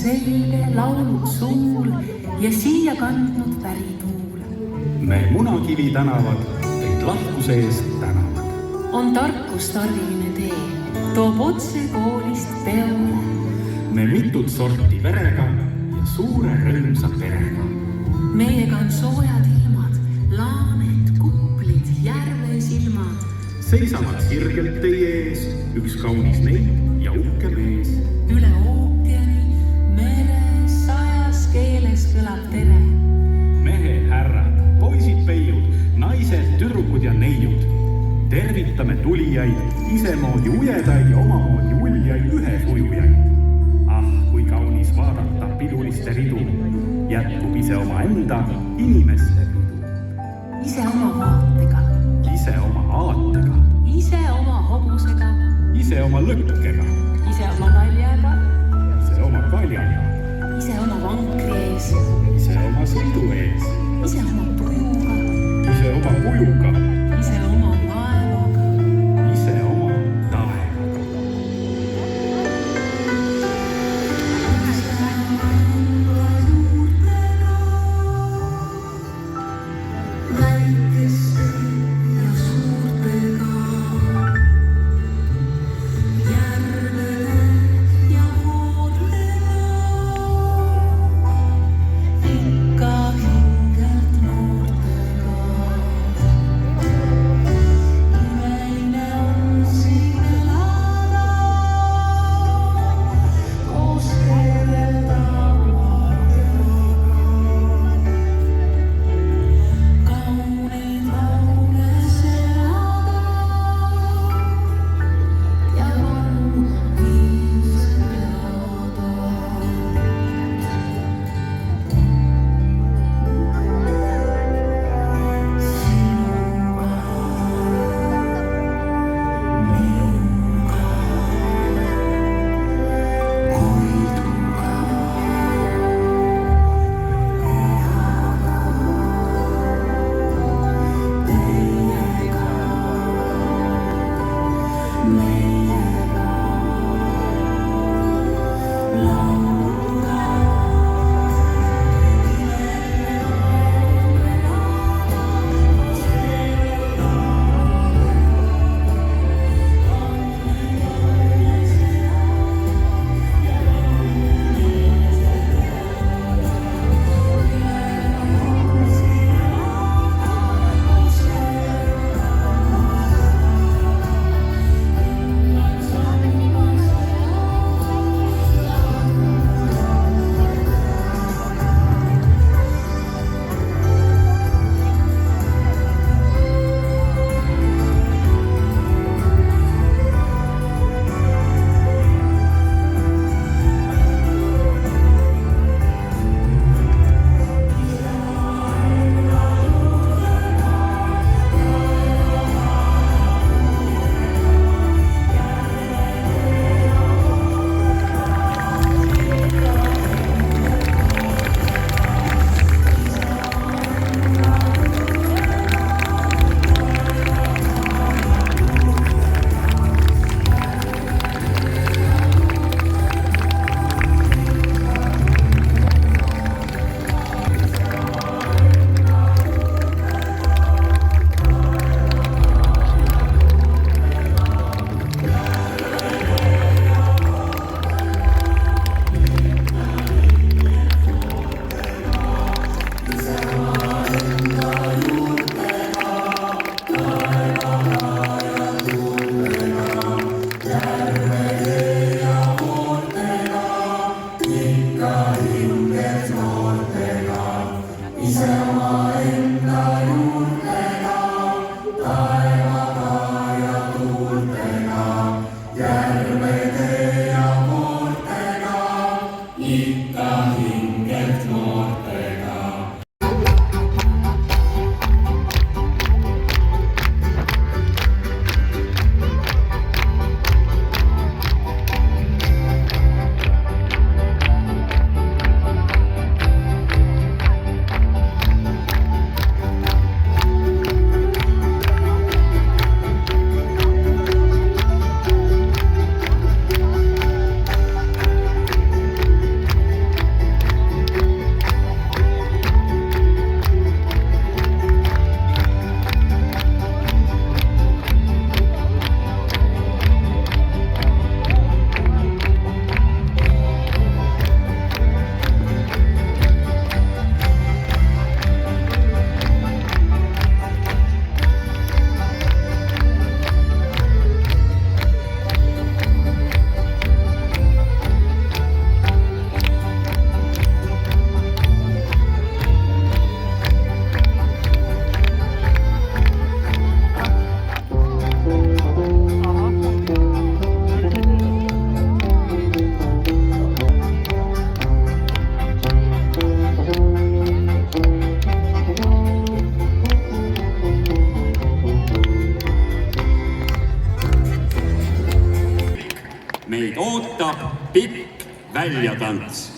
selge, laulud suur ja siia kandnud pärituul. Me Munakivi tänavad teid lahkuse eest tänavad. On tarkus tarviline tee, toob otse koolist peole. Me mitut sorti verega ja suure rõõmsa perega. Meiega on soojad ilmad, laaned, kuplid, järvesilmad. Seisavad sirgelt teie ees üks kaunis neid ja uhke mees. Üle ookeani, meres, sajas keeles kõlab tere. Mehed, härrad, poisid, peiud, naised, tüdrukud ja neiud. Tervitame tulijaid, isemoodi ujedaid ja omamoodi uljaid ühes ujujaid. Ah, kui kaunis vaadata piduliste ridu, jätkub ise oma enda inimeste pidu. Ise oma vaatega, ise oma aatega, ise oma hobusega, ise oma lõkkega, ise oma naljaga, ise oma kaljaga, ise oma vankri ees, ise oma sõidu ees, ise oma tujuga, ise oma kujuga, ise oma vaevaga, ise oma taevaga. väikeste ja suurtega, järvede ja vooltega, ikka hingelt noortega. Imeline on siin elada, koos keeleta maadega. Kauneid laule seada ja vanu viise peada. Sinuga, minuga, Koiduga, teiega, meiega, lauluga, meid ootab pikk väljatants.